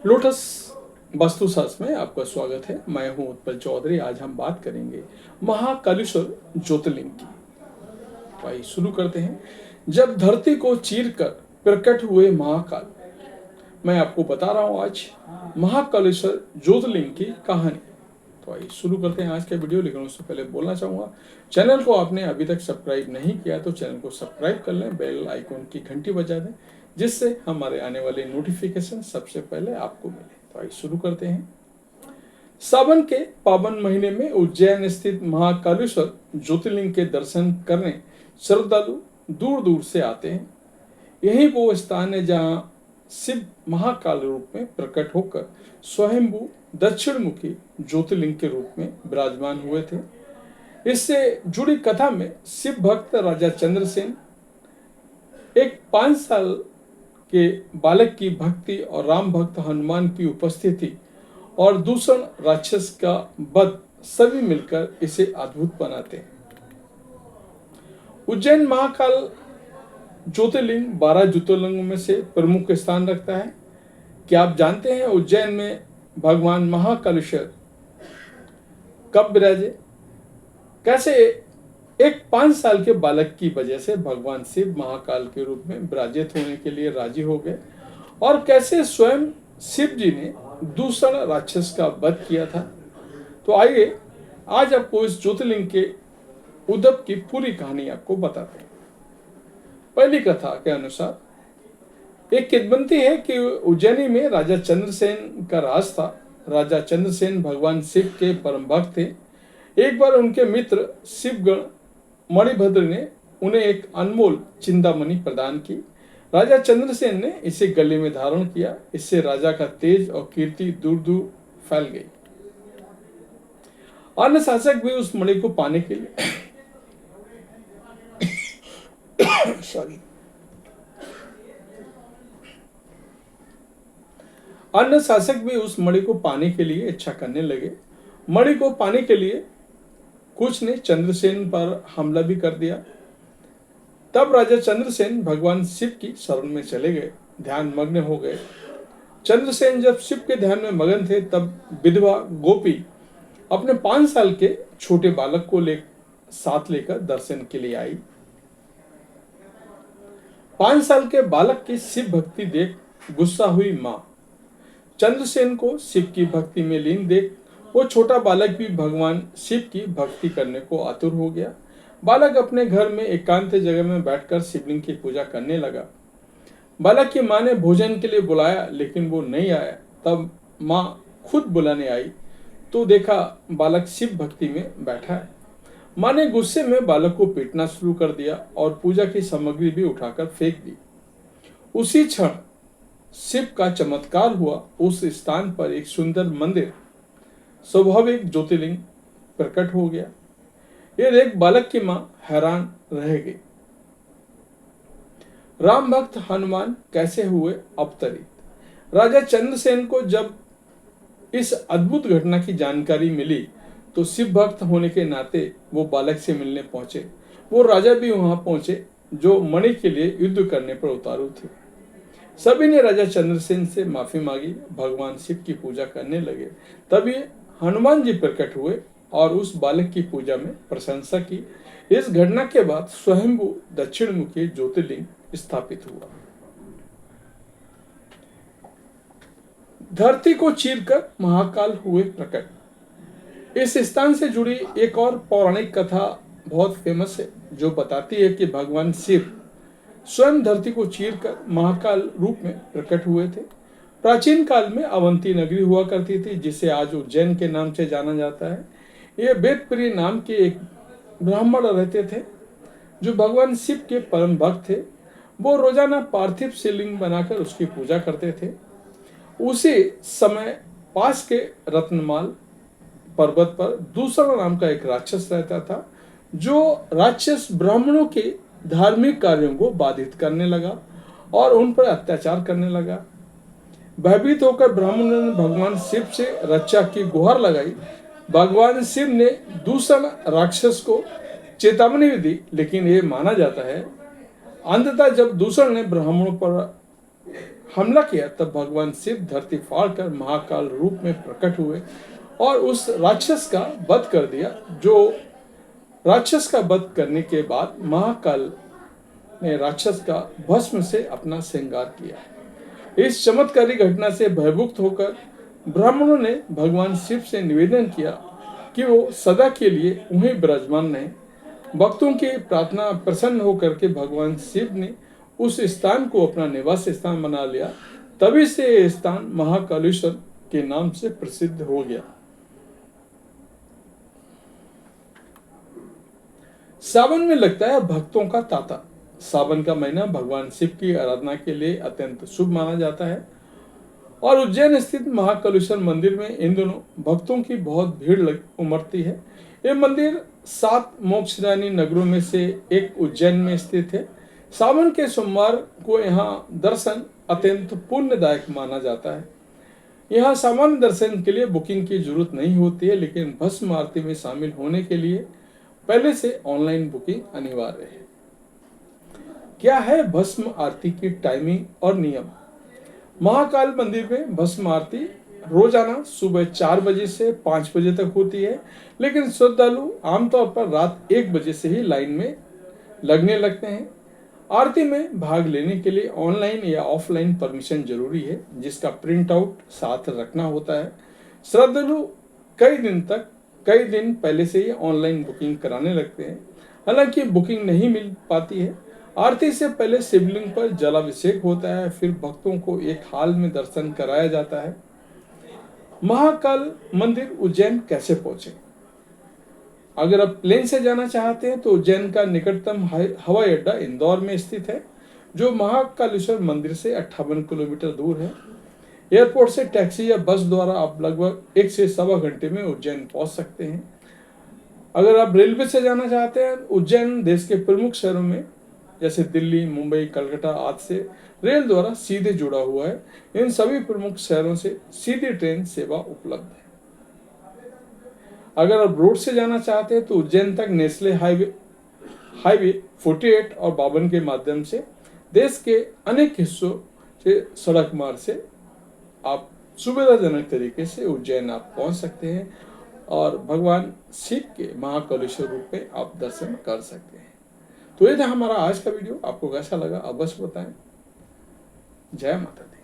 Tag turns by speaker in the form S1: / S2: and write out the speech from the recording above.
S1: Lotus वास्तुशास्त्र में आपका स्वागत है। मैं हूं उत्पल चौधरी। आज हम बात करेंगे महाकालेश्वर ज्योतिर्लिंग की। तो आइए शुरू करते हैं। जब धरती को चीरकर प्रकट हुए महाकाल, मैं आपको बता रहा हूं आज महाकालेश्वर ज्योतिर्लिंग की कहानी। तो आइए शुरू करते हैं आज का वीडियो। लेकिन उससे पहले बोलना चाहूँगा, चैनल को आपने अभी तक सब्सक्राइब नहीं किया तो चैनल को सब्सक्राइब कर लें, बेल आइकॉन की घंटी बजा दें, जिससे हमारे आने वाले नोटिफिकेशन सबसे पहले आपको मिले। तो आइए शुरू करते हैं। सावन के पावन महीने में उज्जैन स्थित महाकालेश्वर ज्योतिर्लिंग के दर्शन करने श्रद्धालु दूर दूर से आते हैं। यही वो स्थान है जहाँ शिव महाकाल रूप में प्रकट होकर स्वयंभू दक्षिण मुखी ज्योतिर्लिंग के रूप में विराजमान हुए थे। इससे जुड़ी कथा में शिव भक्त राजा चंद्रसेन एक 5 साल के बालक की भक्ति और राम भक्त हनुमान की उपस्थिति और दूषण राक्षस का वध सभी मिलकर इसे अद्भुत बनाते हैं। उज्जैन महाकाल ज्योतिर्लिंग 12 ज्योतिर्लिंगों में से प्रमुख स्थान रखता है। क्या आप जानते हैं उज्जैन में भगवान महाकालेश्वर कब विराजे? कैसे एक 5 साल के बालक की वजह से भगवान शिव महाकाल के रूप में विराजित होने के लिए राजी हो गए, और कैसे स्वयं शिव जी ने दूषण राक्षस का वध किया था। तो आइए आज आपको इस ज्योतिर्लिंग के उद्भव की पूरी कहानी आपको बताते हैं। पहली कथा के अनुसार एक किंवदंती है कि उज्जैनी में राजा चंद्रसेन का राज था। राजा चंद्रसेन भगवान शिव के परम भक्त थे। एक बार उनके मित्र शिवगण मणिभद्र ने उन्हें एक अनमोल चिंतामणि प्रदान की। राजा चंद्रसेन ने इसे गले में धारण किया। इससे राजा का तेज और कीर्ति दूर दूर फैल गई। अन्य शासक भी उस मणि को पाने के लिए अन्य शासक भी उस मणि को पाने के लिए इच्छा करने लगे। मणि को पाने के लिए कुछ ने चंद्रसेन पर हमला भी कर दिया। तब राजा चंद्रसेन भगवान शिव की शरण में चले गए, ध्यान मग्न हो गए। चंद्रसेन जब शिव के ध्यान में मगन थे, तब विधवा गोपी अपने 5 साल के छोटे बालक को साथ लेकर दर्शन के लिए आई। 5 साल के बालक की शिव भक्ति देख गुस्सा हुई मां चंद्रसेन को शिव की भक्ति में लीन देख वो छोटा बालक भी भगवान शिव की भक्ति करने को आतुर हो गया। बालक अपने घर में एकांत जगह में बैठकर शिवलिंग की पूजा करने लगा। बालक की मां ने भोजन के लिए बुलाया, लेकिन वो नहीं आया। तब मां खुद बुलाने आई तो देखा बालक शिव भक्ति में बैठा है। मां ने गुस्से में बालक को पीटना शुरू कर दिया और पूजा की सामग्री भी उठाकर फेंक दी। उसी क्षण शिव का चमत्कार हुआ। उस स्थान पर एक सुंदर मंदिर, स्वाभाविक ज्योतिर्लिंग प्रकट हो गया। ये देख बालक की मां हैरान रह गई। राम भक्त हनुमान कैसे हुए अवतरित? राजा चंद्रसेन को जब इस अद्भुत घटना की जानकारी मिली तो शिव भक्त होने के नाते वो बालक से मिलने पहुंचे। वो राजा भी वहां पहुंचे जो मणि के लिए युद्ध करने पर उतारू थे। सभी ने राजा चंद्रसेन से माफी मांगी, भगवान शिव की पूजा करने लगे। तभी हनुमान जी प्रकट हुए और उस बालक की पूजा में प्रशंसा की। इस घटना के बाद स्वयंभू दक्षिण मुखी ज्योतिर्लिंग स्थापित हुआ। धरती को चीरकर महाकाल हुए प्रकट। इस स्थान से जुड़ी एक और पौराणिक कथा बहुत फेमस है, जो बताती है कि भगवान शिव स्वयं धरती को चीरकर महाकाल रूप में प्रकट हुए थे। प्राचीन काल में अवंती नगरी हुआ करती थी, जिसे आज उज्जैन के नाम से जाना जाता है। ये वेदप्रिय नाम के एक ब्राह्मण रहते थे जो भगवान शिव के परम भक्त थे। वो रोजाना पार्थिव शिवलिंग बनाकर उसकी पूजा करते थे। उसी समय पास के रत्नमाल पर्वत पर दूसरा नाम का एक राक्षस रहता था, जो राक्षस ब्राह्मणों के धार्मिक कार्यों को बाधित करने लगा और उन पर अत्याचार करने लगा। भयभीत होकर ब्राह्मणों ने भगवान शिव से रक्षा की गुहार लगाई। भगवान शिव ने दूषण राक्षस को चेतावनी दी, लेकिन ये माना जाता है अंततः जब दूषण ने ब्राह्मणों पर हमला किया तब भगवान शिव धरती फाड़कर महाकाल रूप में प्रकट हुए और उस राक्षस का वध कर दिया। जो राक्षस का वध करने के बाद महाकाल ने राक्षस का भस्म से अपना श्रृंगार किया। इस चमत्कारी घटना से भयभुक्त होकर ब्राह्मणों ने भगवान शिव से निवेदन किया कि वो सदा के लिए उन्हें विराजमान रहें। भक्तों की प्रार्थना प्रसन्न होकर के भगवान शिव ने उस स्थान को अपना निवास स्थान बना लिया। तभी से यह स्थान महाकालेश्वर के नाम से प्रसिद्ध हो गया। सावन में लगता है भक्तों का तांता। सावन का महीना भगवान शिव की आराधना के लिए अत्यंत शुभ माना जाता है और उज्जैन स्थित महाकालेश्वर मंदिर में इन दिनों भक्तों की बहुत भीड़ उमड़ती है। यह मंदिर 7 मोक्षदायी नगरों में से एक उज्जैन में स्थित है। सावन के सोमवार को यहाँ दर्शन अत्यंत पुण्यदायक माना जाता है। यहाँ सामान्य दर्शन के लिए बुकिंग की जरूरत नहीं होती है, लेकिन भस्म आरती में शामिल होने के लिए पहले से ऑनलाइन बुकिंग अनिवार्य है। क्या है भस्म आरती की टाइमिंग और नियम? महाकाल मंदिर में भस्म आरती रोजाना सुबह 4 बजे से 5 बजे तक होती है, लेकिन श्रद्धालु आमतौर पर रात 1 बजे से ही लाइन में लगने लगते हैं। आरती में भाग लेने के लिए ऑनलाइन या ऑफलाइन परमिशन जरूरी है, जिसका प्रिंट आउट साथ रखना होता है। श्रद्धालु कई दिन पहले से ही ऑनलाइन बुकिंग कराने लगते हैं। हालांकि बुकिंग नहीं मिल पाती है। आरती से पहले शिवलिंग पर जलाभिषेक होता है, फिर भक्तों को एक हाल में दर्शन कराया जाता है। महाकाल मंदिर उज्जैन कैसे पहुंचे? अगर आप प्लेन से जाना चाहते हैं तो उज्जैन का निकटतम हवाई अड्डा इंदौर में स्थित है, जो महाकालेश्वर मंदिर से 58 किलोमीटर दूर है। एयरपोर्ट से टैक्सी या बस द्वारा आप लगभग 1 से सवा घंटे में उज्जैन पहुंच सकते हैं। अगर आप रेलवे से जाना चाहते हैं, उज्जैन देश के प्रमुख शहरों में जैसे दिल्ली, मुंबई, कलकत्ता आदि से रेल द्वारा सीधे जुड़ा हुआ है। इन सभी प्रमुख शहरों से सीधी ट्रेन सेवा उपलब्ध है। अगर आप रोड से जाना चाहते हैं तो उज्जैन तक नेशनल हाईवे 48 और 52 के माध्यम से देश के अनेक हिस्सों से सड़क मार्ग से आप सुविधाजनक तरीके से उज्जैन आप पहुंच सकते हैं और भगवान शिव के महाकालेश्वर रूप में आप दर्शन कर सकते हैं। तो ये था हमारा आज का वीडियो। आपको कैसा लगा अवश्य बताएं। जय माता दी।